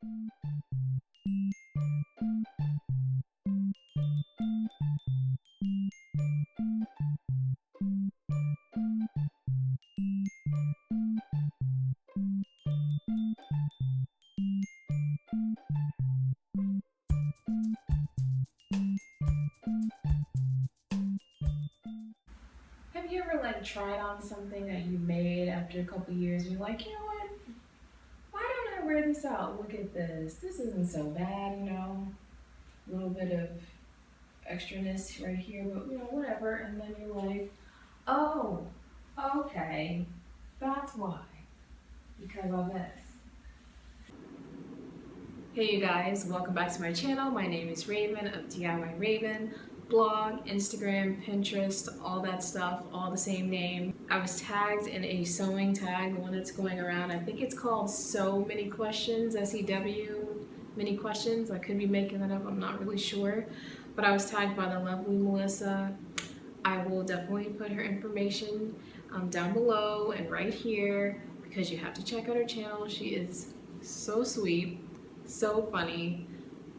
Have you ever like tried on something that you made after a couple years and you're like, you know what? Why don't I wear this out? Look at this. This isn't so bad, you know. A little bit of extraness right here, but you know, whatever. And then you're like, oh, okay, that's why. Because of this. Hey you guys, welcome back to my channel. My name is Raven of DIY Raven. Blog, Instagram, Pinterest, all that stuff, all the same name. I was tagged in a sewing tag, the one that's going around. I think it's called So Many Questions, SEW, Many Questions. I could be making that up, I'm not really sure. But I was tagged by the lovely Melissa. I will definitely put her information down below and right here because you have to check out her channel. She is so sweet, so funny,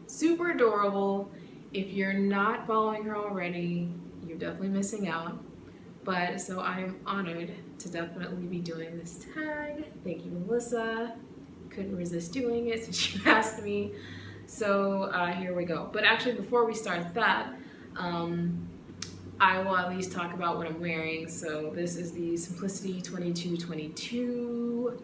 super adorable. If you're not following her already, you're definitely missing out. But so I'm honored to definitely be doing this tag. Thank you, Melissa. Couldn't resist doing it since you asked me. So here we go. But actually, before we start that, I will at least talk about what I'm wearing. So this is the Simplicity 2222.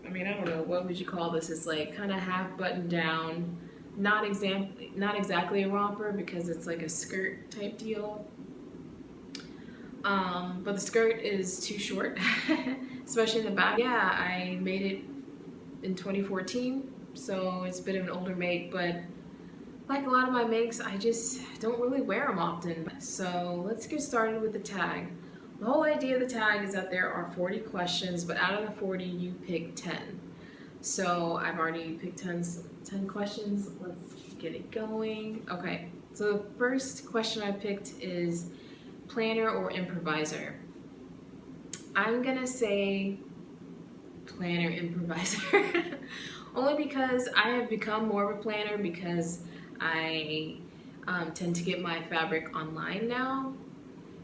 I mean, I don't know, what would you call this? It's like kind of half buttoned down, not exactly a romper because it's like a skirt type deal. But the skirt is too short, especially in the back. Yeah, I made it in 2014, so it's a bit of an older make, but like a lot of my makes, I just don't really wear them often. So let's get started with the tag. The whole idea of the tag is that there are 40 questions, but out of the 40, you pick 10. So I've already picked 10 questions. Let's get it going. Okay, so the first question I picked is Planar or Improviser. I'm gonna say Planar Improviser. Only because I have become more of a planner because I tend to get my fabric online now.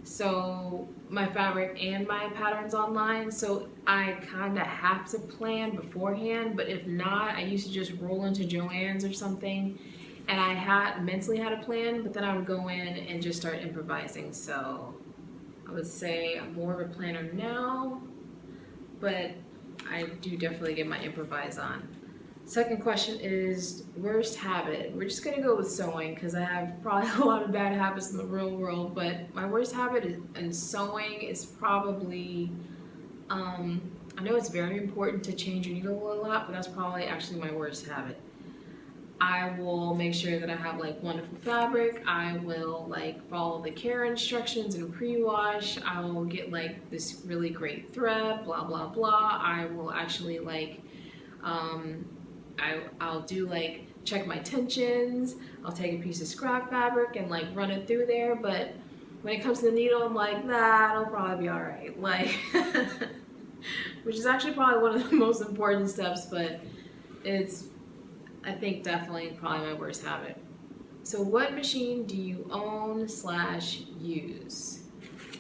So my fabric and my patterns online, so I kind of have to plan beforehand, but if not, I used to just roll into Joann's or something and I mentally had a plan, but then I would go in and just start improvising. So I would say I'm more of a planner now, but I do definitely get my improvise on. Second question is worst habit. We're just gonna go with sewing because I have probably a lot of bad habits in the real world, but my worst habit in sewing is probably, I know it's very important to change your needle a lot, but that's probably actually my worst habit. I will make sure that I have like wonderful fabric. I will like follow the care instructions and pre-wash. I will get like this really great thread, blah, blah, blah. I will actually like, I'll do like check my tensions. I'll take a piece of scrap fabric and like run it through there. But when it comes to the needle, I'm like, nah, it'll probably be all right. Like, which is actually probably one of the most important steps, but it's, I think, definitely probably my worst habit. So what machine do you own / use?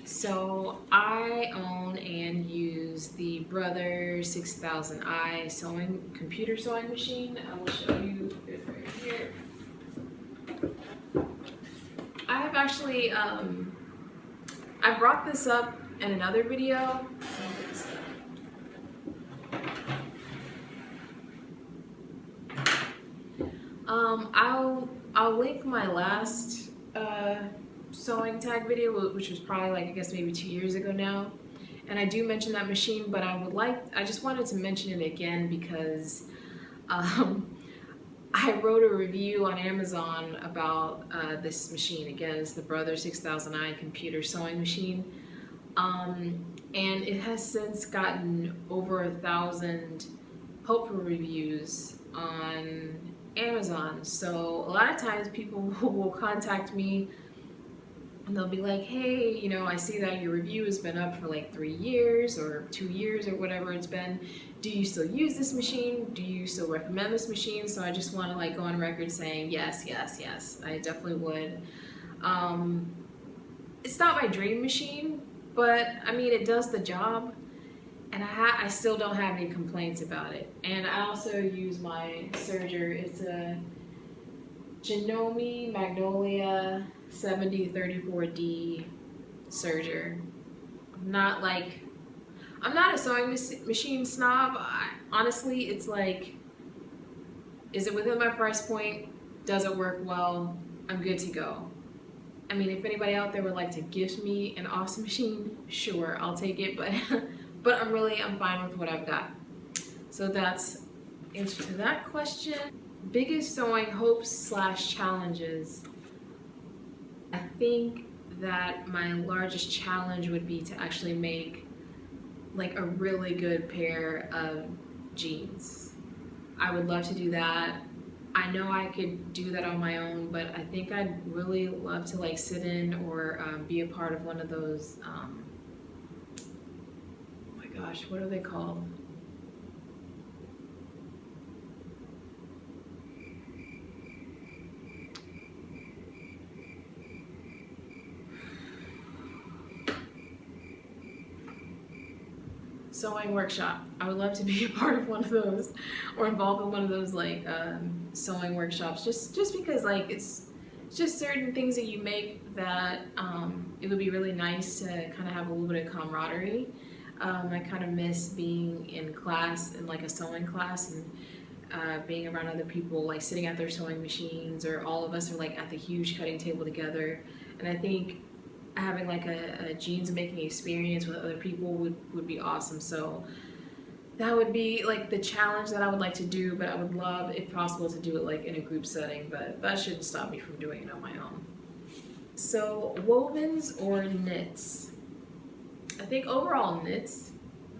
So I own and use the Brother 6000i computer sewing machine. I will show you it right here. I have actually, I brought this up in another video. I'll link my last sewing tag video, which was probably like I guess maybe 2 years ago now, and I do mention that machine, but I just wanted to mention it again because I wrote a review on Amazon about this machine. Again, it's the Brother 6000i computer sewing machine, and it has since gotten over 1,000 helpful reviews on Amazon. So a lot of times people will contact me and they'll be like, hey, you know, I see that your review has been up for like 3 years or 2 years or whatever it's been. Do you still use this machine? Do you still recommend this machine? So I just want to like go on record saying yes, yes, yes, I definitely would. It's not my dream machine, but I mean, it does the job, and I still don't have any complaints about it. And I also use my serger. It's a Genome Magnolia 7034D serger. Not like, I'm not a sewing machine snob. Honestly, it's like, is it within my price point? Does it work well? I'm good to go. I mean, if anybody out there would like to gift me an awesome machine, sure, I'll take it, but I'm fine with what I've got. So that's answer to that question. Biggest sewing hopes / challenges. I think that my largest challenge would be to actually make like a really good pair of jeans. I would love to do that. I know I could do that on my own, but I think I'd really love to like sit in or be a part of one of those, oh my gosh, what are they called? Sewing workshop. I would love to be a part of one of those or involved in one of those like sewing workshops, just because like it's just certain things that you make that it would be really nice to kind of have a little bit of camaraderie. I kind of miss being in class, in like a sewing class, and being around other people like sitting at their sewing machines, or all of us are like at the huge cutting table together. And I think having like a jeans making experience with other people would be awesome. So that would be like the challenge that I would like to do, but I would love, if possible, to do it like in a group setting, but that shouldn't stop me from doing it on my own. So wovens or knits? I think overall knits,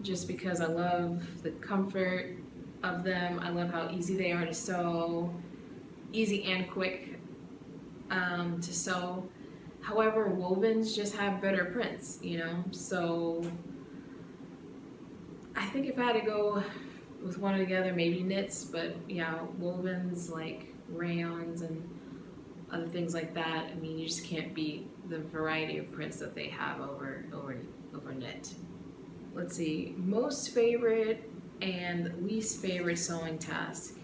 just because I love the comfort of them. I love how easy they are to sew, easy and quick to sew. However, wovens just have better prints, you know? So I think if I had to go with one or the other, maybe knits, but yeah, wovens like rayons and other things like that. I mean, you just can't beat the variety of prints that they have over knit. Let's see, most favorite and least favorite sewing task.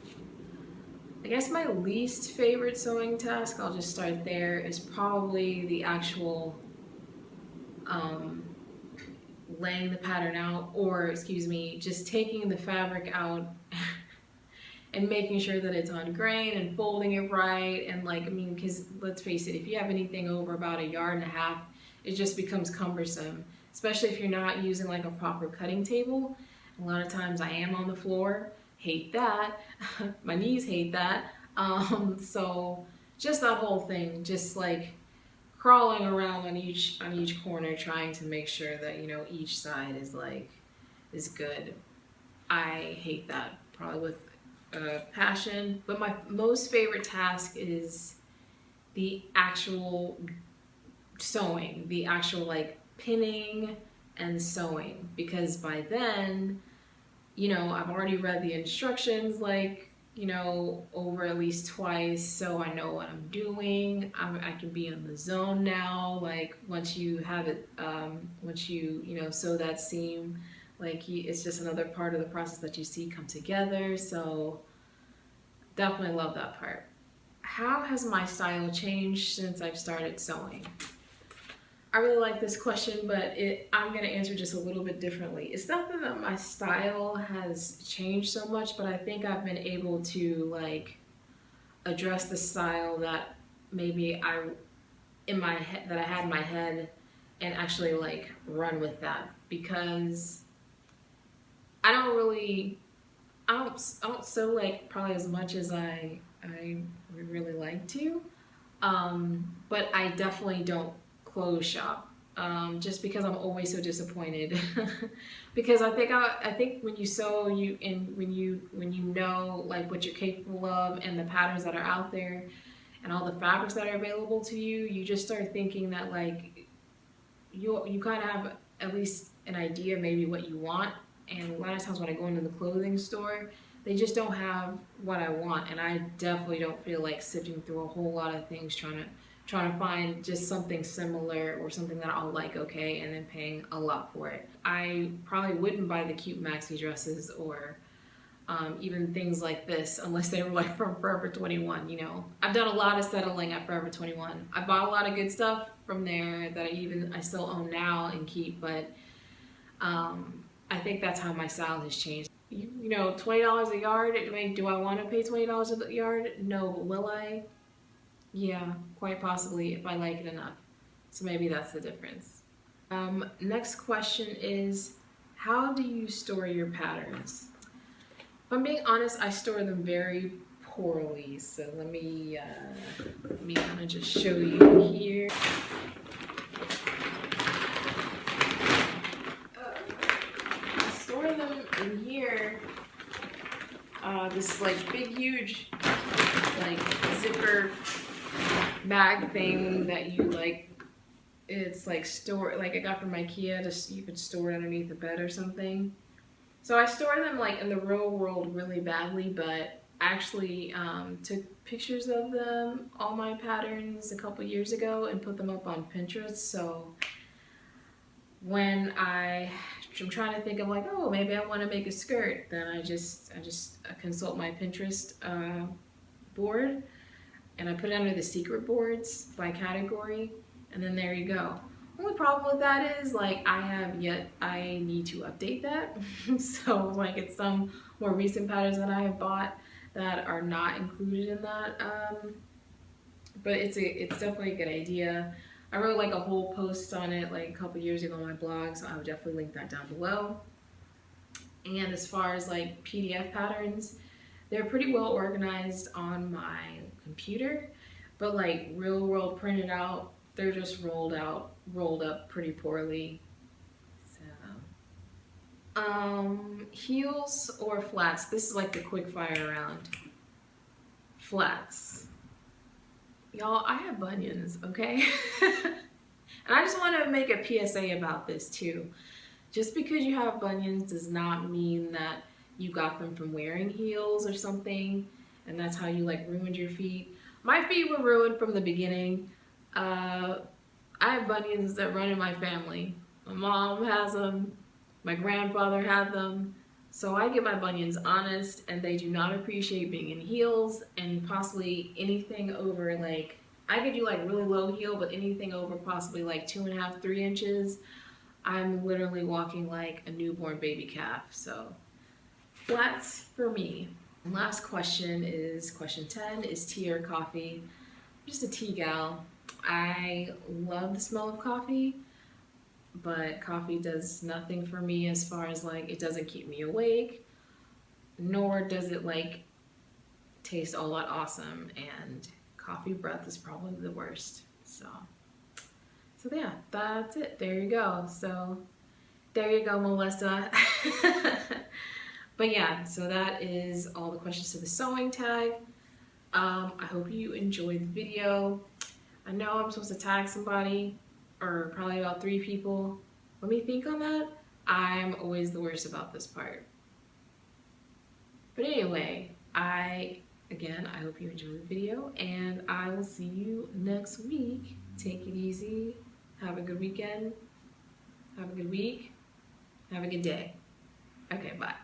I guess my least favorite sewing task, I'll just start there, is probably the actual laying the pattern out, or excuse me, just taking the fabric out and making sure that it's on grain and folding it right. And like, I mean, because let's face it, if you have anything over about 1.5 yards, it just becomes cumbersome, especially if you're not using like a proper cutting table. A lot of times I am on the floor, hate that. My knees hate that. So just that whole thing, just like crawling around on each corner, trying to make sure that, you know, each side is good. I hate that probably with passion. But my most favorite task is the actual sewing, the actual like pinning and sewing, because by then, you know, I've already read the instructions like, you know, over at least twice, so I know what I'm doing. I can be in the zone now. Like once you have it, once you know, sew that seam, like it's just another part of the process that you see come together. So definitely love that part. How has my style changed since I've started sewing? I really like this question, but I'm going to answer just a little bit differently. It's not that my style has changed so much, but I think I've been able to like address the style that maybe I had in my head, and actually like run with that, because I don't sew like probably as much as I would really like to, but I definitely don't clothes shop, just because I'm always so disappointed. Because I think when you sew, when you know like what you're capable of and the patterns that are out there, and all the fabrics that are available to you, you just start thinking that like you kind of have at least an idea maybe what you want. And a lot of times when I go into the clothing store, they just don't have what I want, and I definitely don't feel like sifting through a whole lot of things trying to find just something similar or something that I'll like okay and then paying a lot for it. I probably wouldn't buy the cute maxi dresses or even things like this unless they were like from Forever 21, you know. I've done a lot of settling at Forever 21. I bought a lot of good stuff from there that I still own now and keep, but I think that's how my style has changed. You know, $20 a yard, I mean, do I want to pay $20 a yard? No, but will I? Yeah, quite possibly if I like it enough. So maybe that's the difference. Next question is, how do you store your patterns? If I'm being honest, I store them very poorly. So let me kind of just show you here. I store them in here. This like big, huge, like zipper bag thing that you like. It's like store, like I got from IKEA. Just you could store it underneath the bed or something. So I store them like in the real world really badly, but actually took pictures of them, all my patterns a couple years ago, and put them up on Pinterest. So when I'm trying to think of like, oh, maybe I want to make a skirt, then I just consult my Pinterest board, and I put it under the secret boards by category, and then there you go. Only problem with that is like I need to update that. So like it's some more recent patterns that I have bought that are not included in that. But it's definitely a good idea. I wrote like a whole post on it like a couple years ago on my blog, so I would definitely link that down below. And as far as like PDF patterns, they're pretty well organized on my computer, but like real world printed out, they're just rolled up pretty poorly. So, heels or flats? This is like the quick fire round. Flats. Y'all, I have bunions, okay? And I just want to make a PSA about this too. Just because you have bunions does not mean that you got them from wearing heels or something, and that's how you like ruined your feet. My feet were ruined from the beginning. I have bunions that run in my family. My mom has them. My grandfather had them. So I get my bunions honest, and they do not appreciate being in heels, and possibly anything over like, I could do like really low heel, but anything over possibly like 2.5, 3 inches, I'm literally walking like a newborn baby calf. So flats for me. And last question is question 10, is tea or coffee? I'm just a tea gal. I love the smell of coffee, but coffee does nothing for me as far as like, it doesn't keep me awake, nor does it like taste all that awesome, and coffee breath is probably the worst. So yeah, that's it. There you go. So there you go, Melissa. But yeah, so that is all the questions to the sewing tag. I hope you enjoyed the video. I know I'm supposed to tag somebody, or probably about 3 people. Let me think on that. I'm always the worst about this part. But anyway, I hope you enjoyed the video, and I will see you next week. Take it easy. Have a good weekend. Have a good week. Have a good day. Okay, bye.